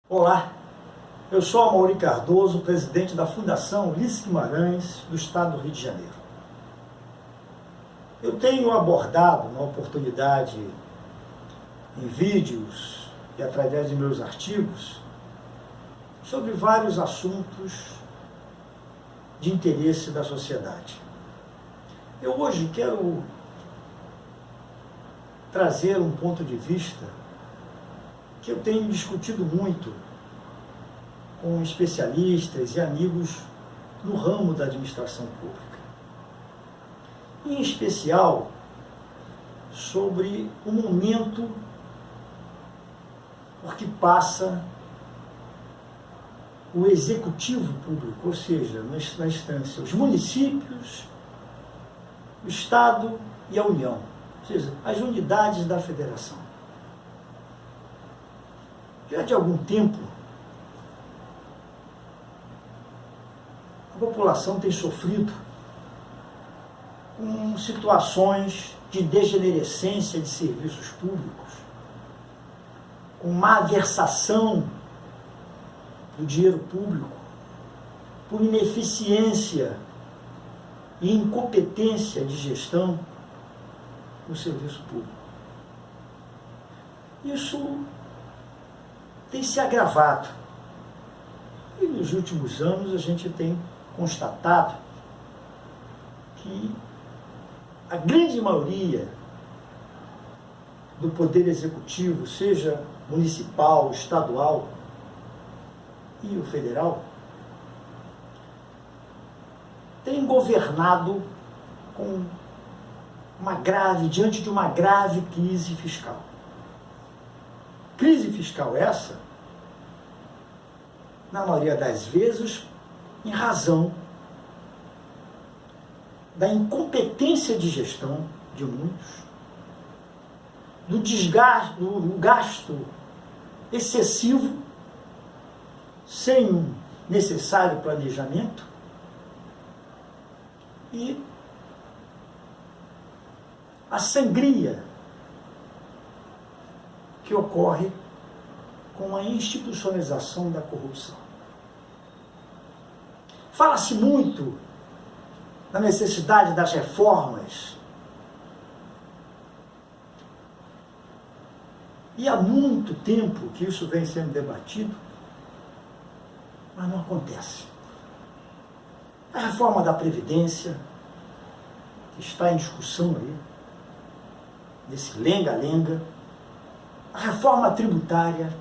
Olá, eu sou Amaury Cardoso, presidente da Fundação Ulisses Guimarães, do Estado do Rio de Janeiro. Eu tenho abordado, na oportunidade, em vídeos e através de meus artigos, sobre vários assuntos de interesse da sociedade. Eu hoje quero trazer um ponto de vista que eu tenho discutido muito com especialistas e amigos no ramo da administração pública. Em especial, sobre o momento por que passa o executivo público, ou seja, na instância, os municípios, o Estado e a União, ou seja, as unidades da federação. Já de algum tempo, a população tem sofrido com situações de degenerescência de serviços públicos, com má versação do dinheiro público, por ineficiência e incompetência de gestão no serviço público. Isso tem se agravado. E nos últimos anos a gente tem constatado que a grande maioria do poder executivo, seja municipal, estadual e o federal, tem governado diante de uma grave crise fiscal. Crise fiscal essa, na maioria das vezes, em razão da incompetência de gestão de muitos, do desgaste, do gasto excessivo, sem um necessário planejamento, e a sangria que ocorre com a institucionalização da corrupção. Fala-se muito da necessidade das reformas e há muito tempo que isso vem sendo debatido, mas não acontece. A reforma da Previdência, que está em discussão aí, nesse lenga-lenga, a reforma tributária,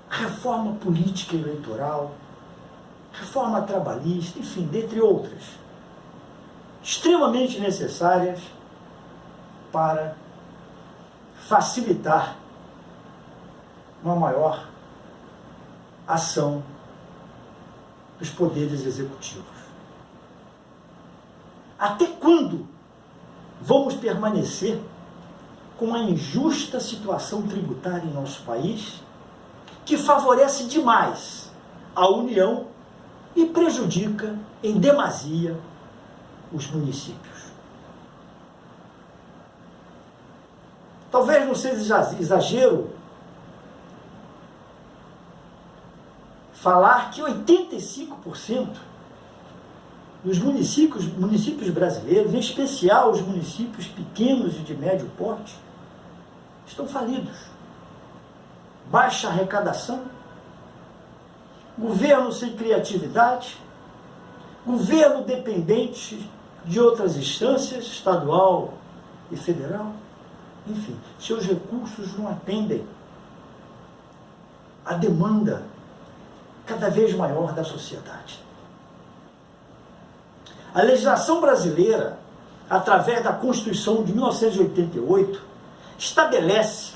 a reforma política e eleitoral, a reforma trabalhista, enfim, dentre outras, extremamente necessárias para facilitar uma maior ação dos poderes executivos. Até quando vamos permanecer com a injusta situação tributária em nosso país, que favorece demais a União e prejudica em demasia os municípios? Talvez não seja exagero falar que 85% dos municípios brasileiros, em especial os municípios pequenos e de médio porte, estão falidos. Baixa arrecadação, governo sem criatividade, governo dependente de outras instâncias, estadual e federal. Enfim, seus recursos não atendem à demanda cada vez maior da sociedade. A legislação brasileira, através da Constituição de 1988, estabelece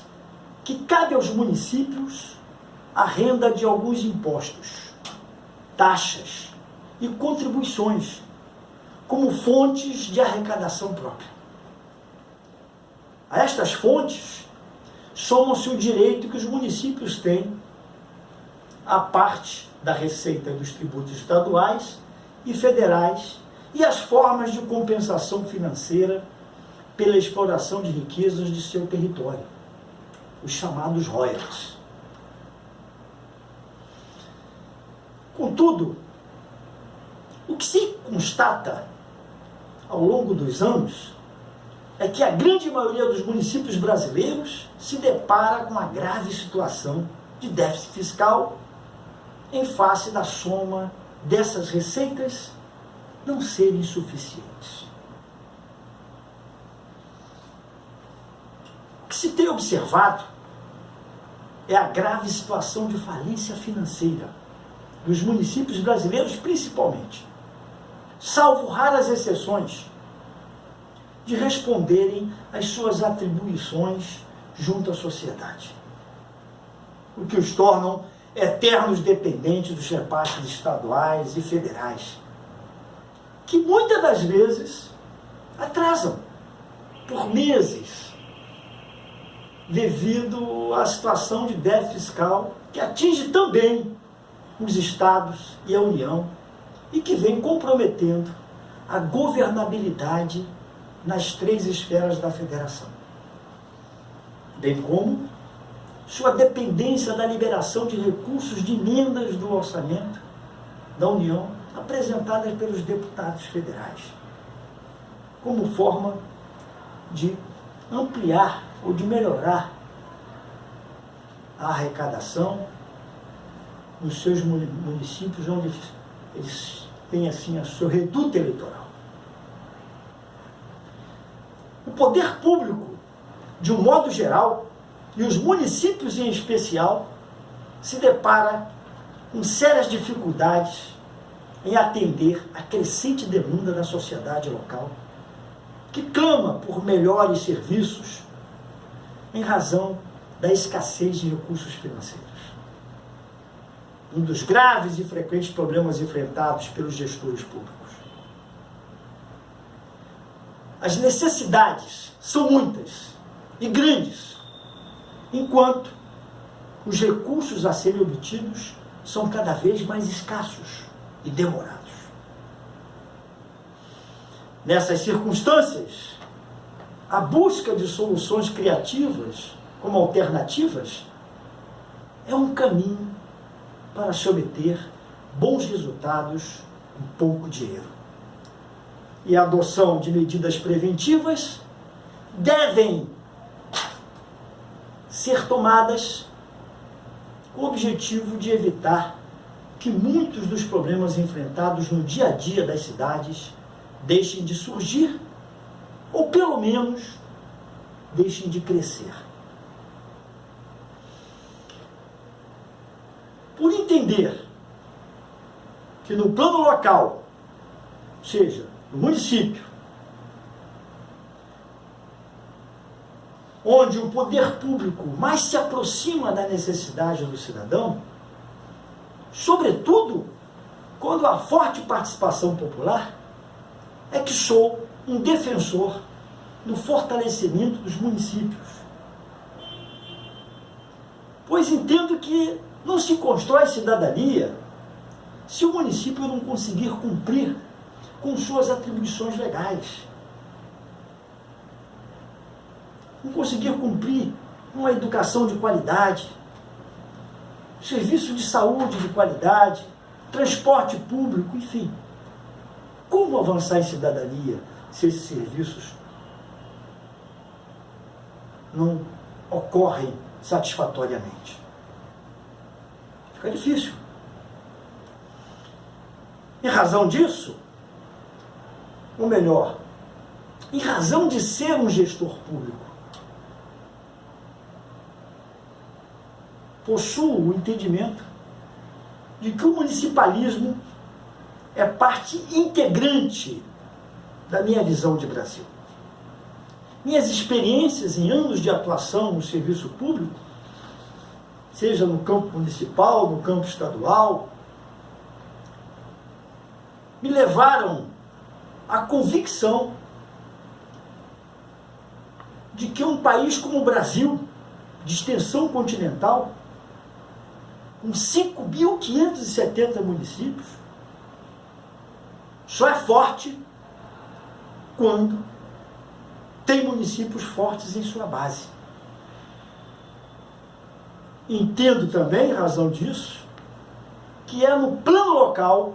que cabe aos municípios a renda de alguns impostos, taxas e contribuições, como fontes de arrecadação própria. A estas fontes somam-se o direito que os municípios têm à parte da receita dos tributos estaduais e federais e as formas de compensação financeira pela exploração de riquezas de seu território. os chamados royalties. Contudo, o que se constata ao longo dos anos é que a grande maioria dos municípios brasileiros se depara com uma grave situação de déficit fiscal em face da soma dessas receitas não serem suficientes. O que se tem observado é a grave situação de falência financeira dos municípios brasileiros, principalmente, salvo raras exceções, de responderem às suas atribuições junto à sociedade, o que os tornam eternos dependentes dos repasses estaduais e federais, que muitas das vezes atrasam por meses, devido à situação de déficit fiscal que atinge também os estados e a União e que vem comprometendo a governabilidade nas 3 esferas da federação, bem como sua dependência da liberação de recursos de emendas do orçamento da União apresentadas pelos deputados federais, como forma de ampliar ou de melhorar a arrecadação nos seus municípios, onde eles têm assim o seu reduto eleitoral. O poder público, de um modo geral, e os municípios em especial, se depara com sérias dificuldades em atender a crescente demanda da sociedade local, que clama por melhores serviços em razão da escassez de recursos financeiros. Um dos graves e frequentes problemas enfrentados pelos gestores públicos. As necessidades são muitas e grandes, enquanto os recursos a serem obtidos são cada vez mais escassos e demorados. Nessas circunstâncias, a busca de soluções criativas como alternativas é um caminho para se obter bons resultados com pouco dinheiro. E a adoção de medidas preventivas devem ser tomadas com o objetivo de evitar que muitos dos problemas enfrentados no dia a dia das cidades deixem de surgir ou, pelo menos, deixem de crescer. Por entender que no plano local, ou seja, no município, onde o poder público mais se aproxima da necessidade do cidadão, sobretudo quando há forte participação popular, é que sou um defensor do fortalecimento dos municípios. Pois entendo que não se constrói cidadania se o município não conseguir cumprir com suas atribuições legais. Não conseguir cumprir com a educação de qualidade, serviço de saúde de qualidade, transporte público, enfim. Como avançar em cidadania se esses serviços não ocorrem satisfatoriamente? Fica difícil. Em razão disso, ou melhor, em razão de ser um gestor público, possuo o entendimento de que o municipalismo é parte integrante da minha visão de Brasil. Minhas experiências em anos de atuação no serviço público, seja no campo municipal, no campo estadual, me levaram à convicção de que um país como o Brasil, de extensão continental, com 5.570 municípios, só é forte quando tem municípios fortes em sua base. Entendo também, em razão disso, que é no plano local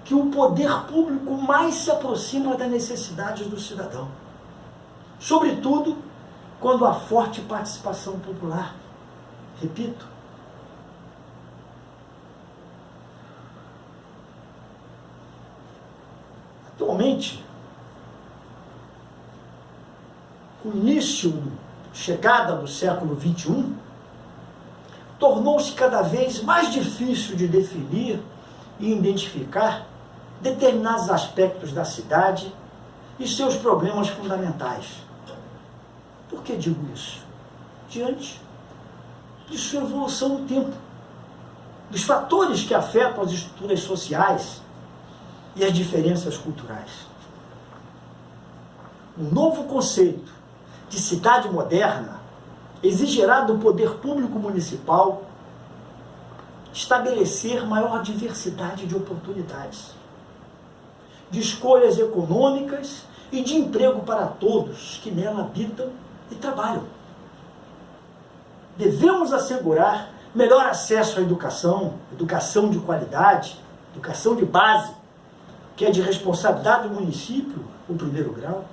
que o poder público mais se aproxima das necessidades do cidadão. Sobretudo, quando há forte participação popular. Repito, atualmente, o início, chegada do século XXI, tornou-se cada vez mais difícil de definir e identificar determinados aspectos da cidade e seus problemas fundamentais. Por que digo isso? Diante de sua evolução no tempo, dos fatores que afetam as estruturas sociais e as diferenças culturais. Um novo conceito de cidade moderna exigirá do poder público municipal estabelecer maior diversidade de oportunidades, de escolhas econômicas e de emprego para todos que nela habitam e trabalham. Devemos assegurar melhor acesso à educação, educação de qualidade, educação de base, que é de responsabilidade do município, o primeiro grau.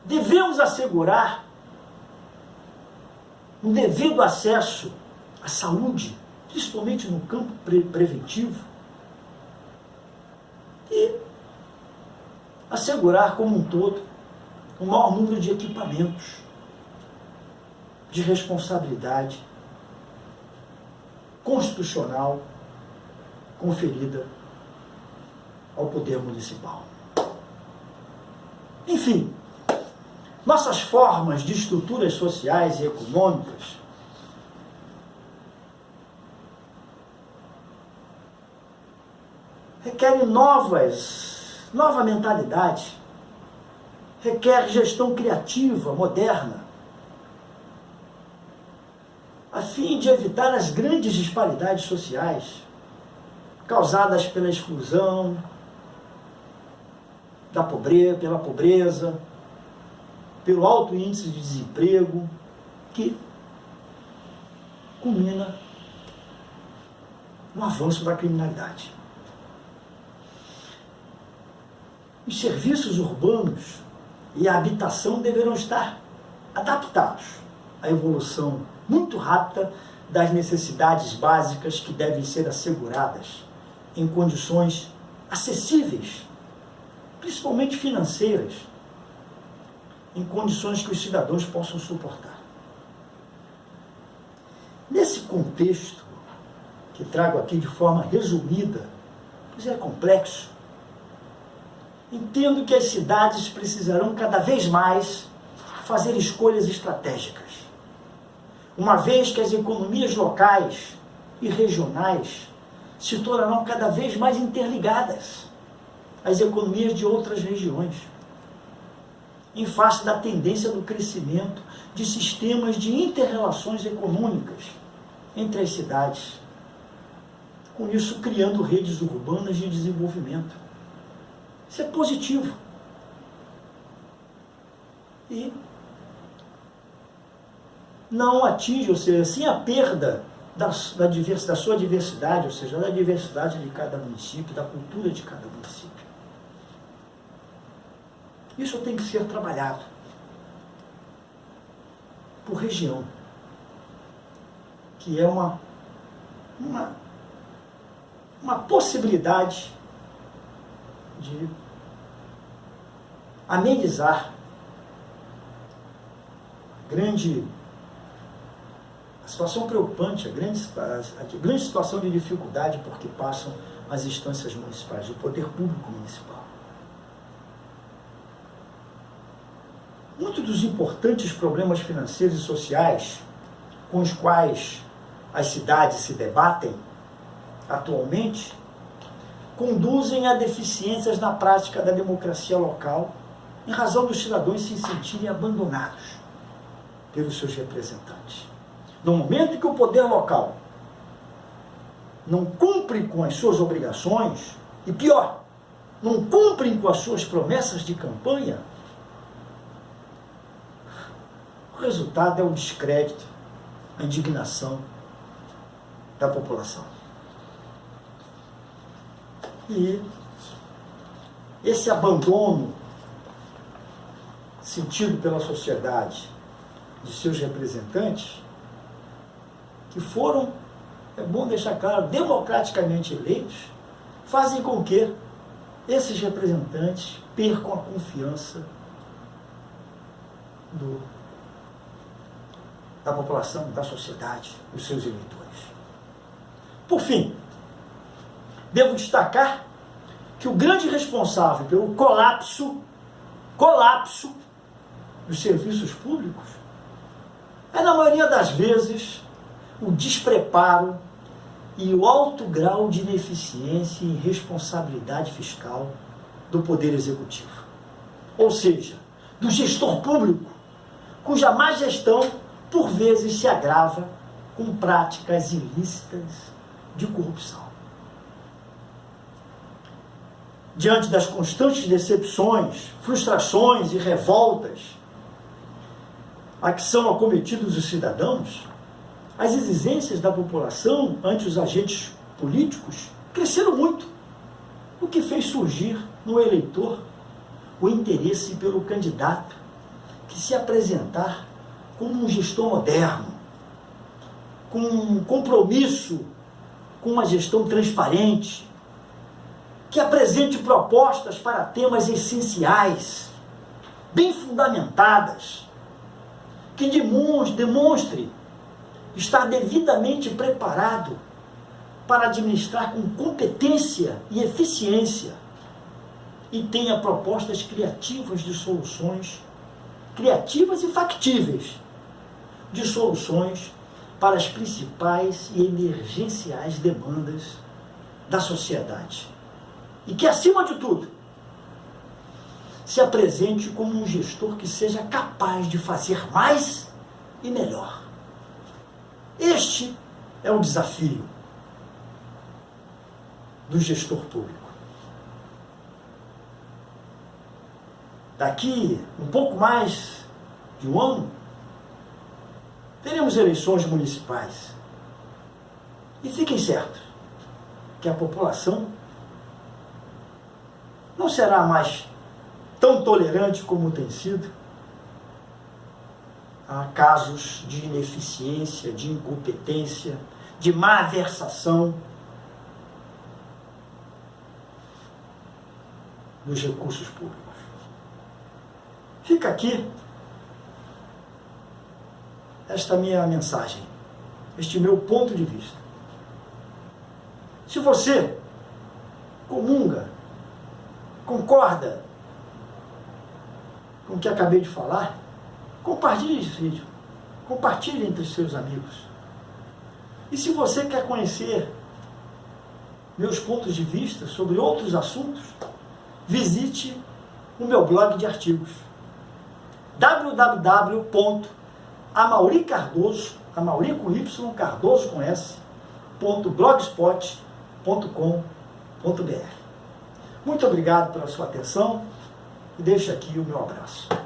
Devemos assegurar um devido acesso à saúde, principalmente no campo preventivo, e assegurar como um todo o maior número de equipamentos de responsabilidade constitucional conferida ao poder municipal. Enfim, nossas formas de estruturas sociais e econômicas requerem nova mentalidade, requer gestão criativa, moderna, a fim de evitar as grandes disparidades sociais causadas pela exclusão, pela pobreza, pelo alto índice de desemprego, que culmina no avanço da criminalidade. Os serviços urbanos e a habitação deverão estar adaptados à evolução muito rápida das necessidades básicas que devem ser asseguradas em condições acessíveis, principalmente financeiras, em condições que os cidadãos possam suportar. Nesse contexto, que trago aqui de forma resumida, pois é complexo, entendo que as cidades precisarão cada vez mais fazer escolhas estratégicas, uma vez que as economias locais e regionais se tornarão cada vez mais interligadas às economias de outras regiões, em face da tendência do crescimento de sistemas de inter-relações econômicas entre as cidades, com isso criando redes urbanas de desenvolvimento. Isso é positivo. E não atinge, ou seja, sem a perda da sua diversidade, ou seja, da diversidade de cada município, da cultura de cada município. Isso tem que ser trabalhado por região, que é uma possibilidade de amenizar a situação preocupante, a grande situação de dificuldade por que passam as instâncias municipais, o poder público municipal. Muitos dos importantes problemas financeiros e sociais com os quais as cidades se debatem atualmente conduzem a deficiências na prática da democracia local, em razão dos cidadãos se sentirem abandonados pelos seus representantes. No momento em que o poder local não cumpre com as suas obrigações, e pior, não cumprem com as suas promessas de campanha, o resultado é o descrédito a indignação da população. E esse abandono sentido pela sociedade de seus representantes, que foram, é bom deixar claro, democraticamente eleitos, fazem com que esses representantes percam a confiança da população, da sociedade, dos seus eleitores. Por fim, devo destacar que o grande responsável pelo colapso dos serviços públicos é, na maioria das vezes, o despreparo e o alto grau de ineficiência e irresponsabilidade fiscal do Poder Executivo. Ou seja, do gestor público, cuja má gestão, por vezes, se agrava com práticas ilícitas de corrupção. Diante das constantes decepções, frustrações e revoltas a que são acometidos os cidadãos, as exigências da população ante os agentes políticos cresceram muito, o que fez surgir no eleitor o interesse pelo candidato que se apresentar como um gestor moderno, com um compromisso com uma gestão transparente, que apresente propostas para temas essenciais, bem fundamentadas, que demonstre estar devidamente preparado para administrar com competência e eficiência e tenha propostas criativas de soluções, criativas e factíveis, de soluções para as principais e emergenciais demandas da sociedade. E que, acima de tudo, se apresente como um gestor que seja capaz de fazer mais e melhor. Este é o desafio do gestor público. Daqui um pouco mais de um ano, teremos eleições municipais. E fiquem certos que a população não será mais tão tolerante como tem sido a casos de ineficiência, de incompetência, de malversação dos recursos públicos. Fica aqui esta minha mensagem, este meu ponto de vista. Se você comunga, concorda com o que acabei de falar, compartilhe esse vídeo, compartilhe entre os seus amigos. E se você quer conhecer meus pontos de vista sobre outros assuntos, visite o meu blog de artigos, www.amauricardoso.blogspot.com.br. Muito obrigado pela sua atenção e deixo aqui o meu abraço.